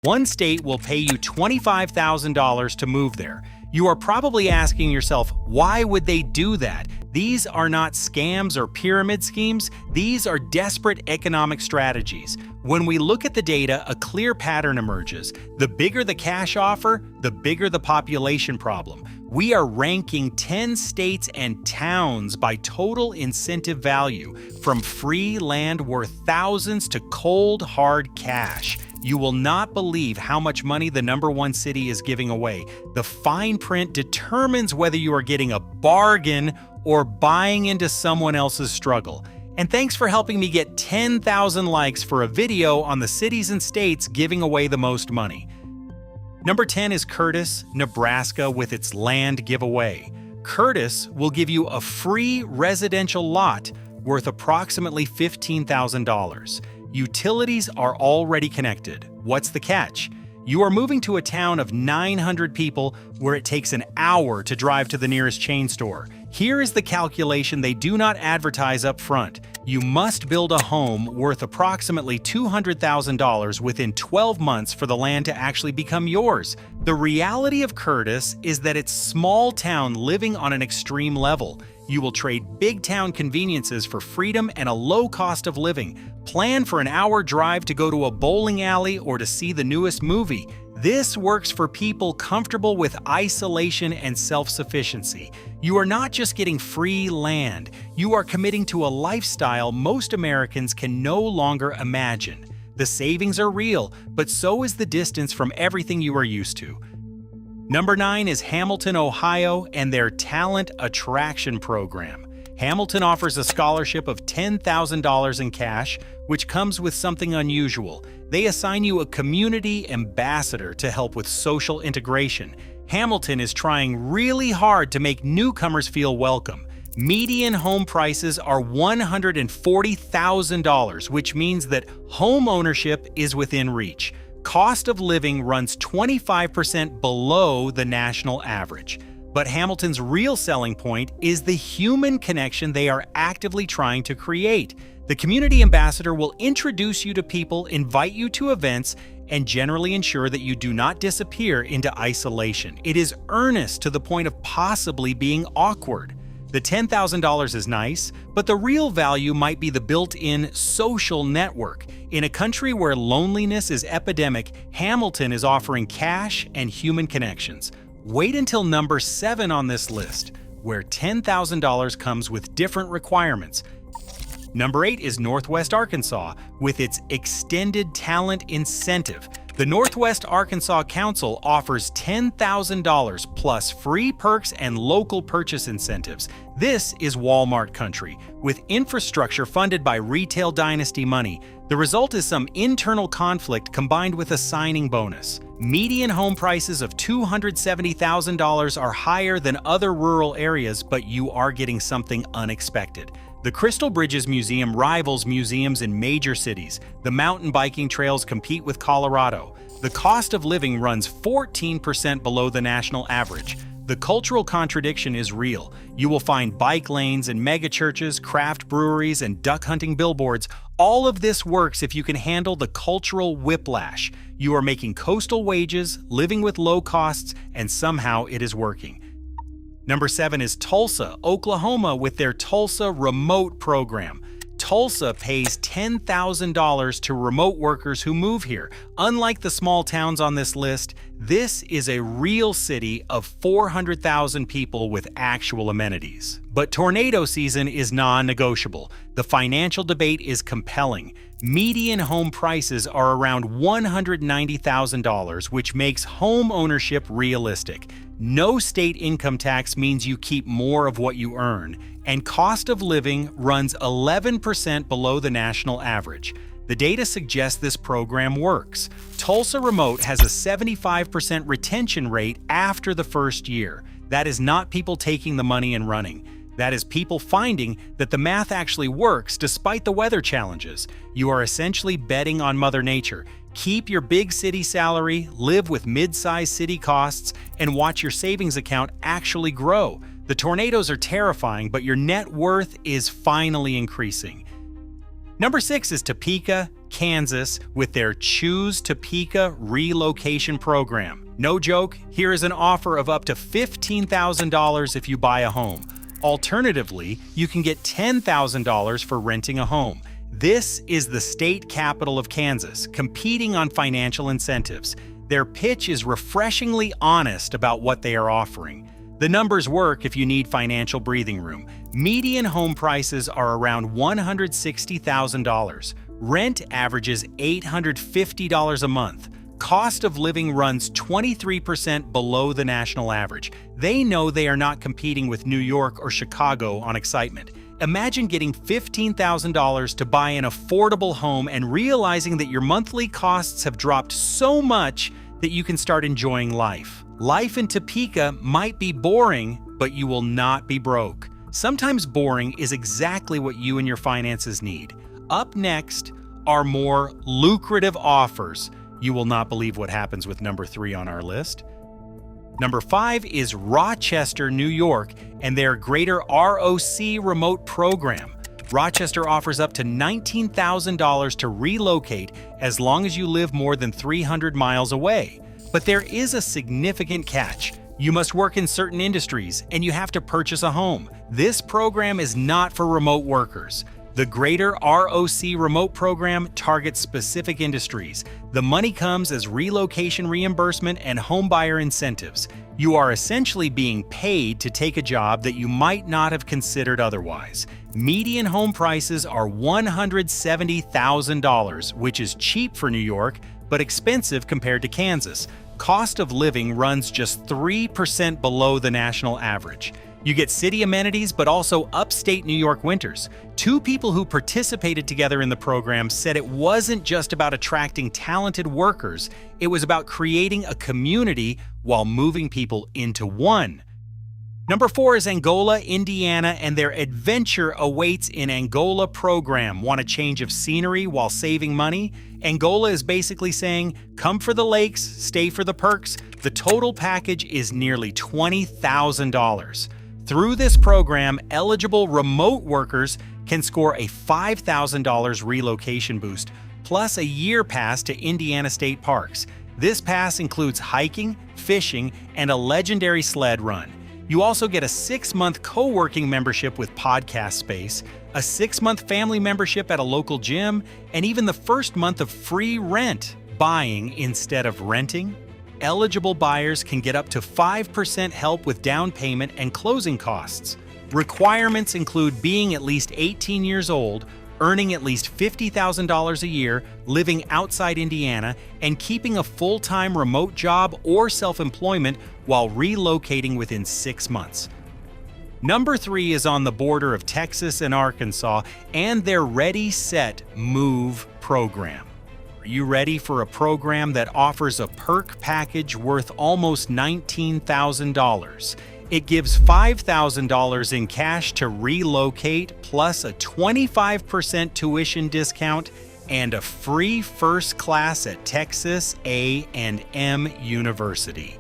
One state will pay you $25,000 to move there. You are probably asking yourself, why would they do that? These are not scams or pyramid schemes. These are desperate economic strategies. When we look at the data, a clear pattern emerges. The bigger the cash offer, the bigger the population problem. We are ranking 10 states and towns by total incentive value, from free land worth thousands to cold, hard cash. You will not believe how much money the #1 city is giving away. The fine print determines whether you are getting a bargain or buying into someone else's struggle. And thanks for helping me get 10,000 likes for a video on the cities and states giving away the most money. Number 10 is Curtis, Nebraska, with its land giveaway. Curtis will give you a free residential lot worth approximately $15,000. Utilities are already connected. What's the catch? You are moving to a town of 900 people where it takes an hour to drive to the nearest chain store. Here is the calculation they do not advertise up front. You must build a home worth approximately $200,000 within 12 months for the land to actually become yours. The reality of Curtis is that it's small town living on an extreme level. You will trade big town conveniences for freedom and a low cost of living. Plan for an hour drive to go to a bowling alley or to see the newest movie. This works for people comfortable with isolation and self-sufficiency. You are not just getting free land, you are committing to a lifestyle most Americans can no longer imagine. The savings are real, but so is the distance from everything you are used to. Number 9 is Hamilton, Ohio, and their Talent Attraction Program. Hamilton offers a scholarship of $10,000 in cash, which comes with something unusual. They assign you a community ambassador to help with social integration. Hamilton is trying really hard to make newcomers feel welcome. Median home prices are $140,000, which means that home ownership is within reach. Cost of living runs 25% below the national average. But Hamilton's real selling point is the human connection they are actively trying to create. The community ambassador will introduce you to people, invite you to events, and generally ensure that you do not disappear into isolation. It is earnest to the point of possibly being awkward. The $10,000 is nice, but the real value might be the built-in social network. In a country where loneliness is epidemic, Hamilton is offering cash and human connections. Wait until number 7 on this list, where $10,000 comes with different requirements. Number 8 is Northwest Arkansas, with its Extended Talent Incentive. The Northwest Arkansas Council offers $10,000 plus free perks and local purchase incentives. This is Walmart country, with infrastructure funded by retail dynasty money. The result is some internal conflict combined with a signing bonus. Median home prices of $270,000 are higher than other rural areas, but you are getting something unexpected. The Crystal Bridges Museum rivals museums in major cities. The mountain biking trails compete with Colorado. The cost of living runs 14% below the national average. The cultural contradiction is real. You will find bike lanes and megachurches, craft breweries, and duck hunting billboards. All of this works if you can handle the cultural whiplash. You are making coastal wages, living with low costs, and somehow it is working. Number 7 is Tulsa, Oklahoma, with their Tulsa Remote program. Tulsa pays $10,000 to remote workers who move here. Unlike the small towns on this list, this is a real city of 400,000 people with actual amenities. But tornado season is non-negotiable. The financial debate is compelling. Median home prices are around $190,000, which makes home ownership realistic. No state income tax means you keep more of what you earn, and cost of living runs 11% below the national average. The data suggests this program works. Tulsa Remote has a 75% retention rate after the first year. That is not people taking the money and running. That is people finding that the math actually works despite the weather challenges. You are essentially betting on Mother Nature. Keep your big city salary, live with mid-sized city costs, and watch your savings account actually grow. The tornadoes are terrifying, but your net worth is finally increasing. Number 6 is Topeka, Kansas, with their Choose Topeka relocation program. No joke, here is an offer of up to $15,000 if you buy a home. Alternatively, you can get $10,000 for renting a home. This is the state capital of Kansas, competing on financial incentives. Their pitch is refreshingly honest about what they are offering. The numbers work if you need financial breathing room. Median home prices are around $160,000. Rent averages $850 a month. Cost of living runs 23% below the national average. They know they are not competing with New York or Chicago on excitement. Imagine getting $15,000 to buy an affordable home and realizing that your monthly costs have dropped so much that you can start enjoying life. Life in Topeka might be boring, but you will not be broke. Sometimes boring is exactly what you and your finances need. Up next are more lucrative offers. You will not believe what happens with number 3 on our list. Number 5 is Rochester, New York, and their Greater ROC remote program. Rochester offers up to $19,000 to relocate as long as you live more than 300 miles away. But there is a significant catch. You must work in certain industries, and you have to purchase a home. This program is not for remote workers. The Greater ROC remote program targets specific industries. The money comes as relocation reimbursement and homebuyer incentives. You are essentially being paid to take a job that you might not have considered otherwise. Median home prices are $170,000, which is cheap for New York, but expensive compared to Kansas. Cost of living runs just 3% below the national average. You get city amenities, but also upstate New York winters. 2 people who participated together in the program said it wasn't just about attracting talented workers, it was about creating a community while moving people into one. Number 4 is Angola, Indiana, and their Adventure Awaits in Angola program. Want a change of scenery while saving money? Angola is basically saying, come for the lakes, stay for the perks. The total package is nearly $20,000. Through this program, eligible remote workers can score a $5,000 relocation boost, plus a year pass to Indiana State Parks. This pass includes hiking, fishing, and a legendary sled run. You also get a 6-month co-working membership with podcast space, a 6-month family membership at a local gym, and even the first month of free rent, buying instead of renting. Eligible buyers can get up to 5% help with down payment and closing costs. Requirements include being at least 18 years old, earning at least $50,000 a year, living outside Indiana, and keeping a full-time remote job or self-employment while relocating within 6 months. Number 3 is on the border of Texas and Arkansas and their Ready, Set, Move program. Are you ready for a program that offers a perk package worth almost $19,000? It gives $5,000 in cash to relocate, plus a 25% tuition discount and a free first class at Texas A&M University.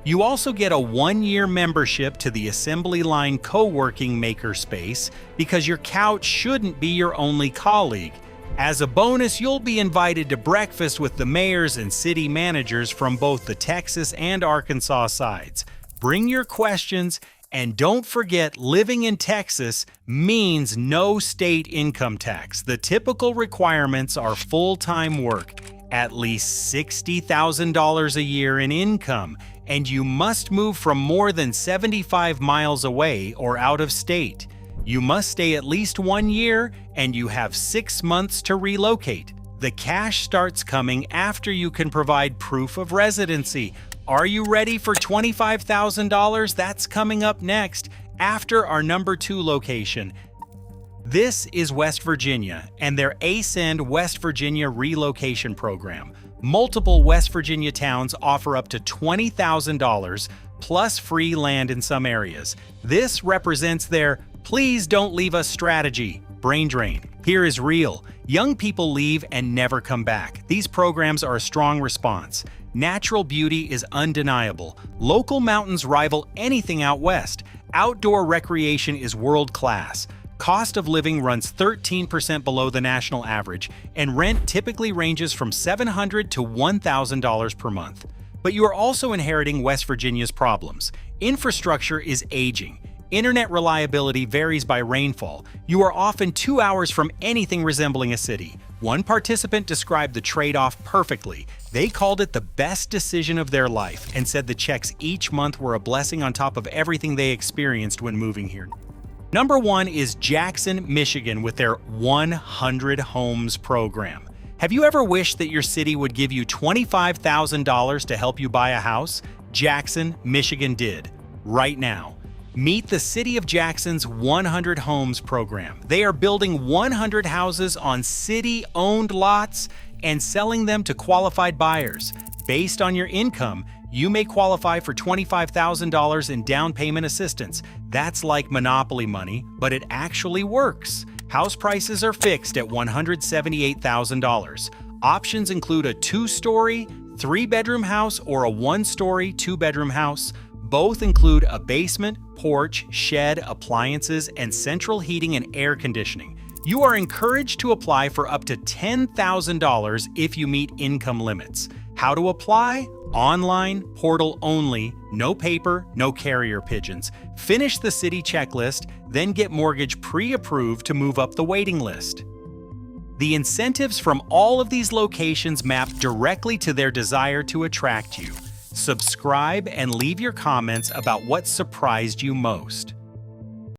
You also get a 1-year membership to the Assembly Line co-working makerspace because your couch shouldn't be your only colleague. As a bonus, you'll be invited to breakfast with the mayors and city managers from both the Texas and Arkansas sides. Bring your questions, and don't forget, living in Texas means no state income tax. The typical requirements are full-time work, at least $60,000 a year in income, and you must move from more than 75 miles away or out of state. You must stay at least 1 year, and you have 6 months to relocate. The cash starts coming after you can provide proof of residency. Are you ready for $25,000? That's coming up next, after our number 2 location. This is West Virginia and their Ascend West Virginia relocation program. Multiple West Virginia towns offer up to $20,000 plus free land in some areas. This represents their "please don't leave us" strategy. Brain drain. Here is real. Young people leave and never come back. These programs are a strong response. Natural beauty is undeniable. Local mountains rival anything out west. Outdoor recreation is world class. Cost of living runs 13% below the national average, and rent typically ranges from $700 to $1,000 per month. But you are also inheriting West Virginia's problems. Infrastructure is aging. Internet reliability varies by rainfall. You are often 2 hours from anything resembling a city. One participant described the trade-off perfectly. They called it the best decision of their life and said the checks each month were a blessing on top of everything they experienced when moving here. Number 1 is Jackson, Michigan with their 100 Homes program. Have you ever wished that your city would give you $25,000 to help you buy a house? Jackson, Michigan did. Right now. Meet the City of Jackson's 100 Homes program. They are building 100 houses on city-owned lots and selling them to qualified buyers. Based on your income, you may qualify for $25,000 in down payment assistance. That's like monopoly money, but it actually works. House prices are fixed at $178,000. Options include a 2-story, 3-bedroom house or a 1-story, 2-bedroom house. Both include a basement, porch, shed, appliances, and central heating and air conditioning. You are encouraged to apply for up to $10,000 if you meet income limits. How to apply? Online, portal only, no paper, no carrier pigeons. Finish the city checklist, then get mortgage pre-approved to move up the waiting list. The incentives from all of these locations map directly to their desire to attract you. Subscribe and leave your comments about what surprised you most.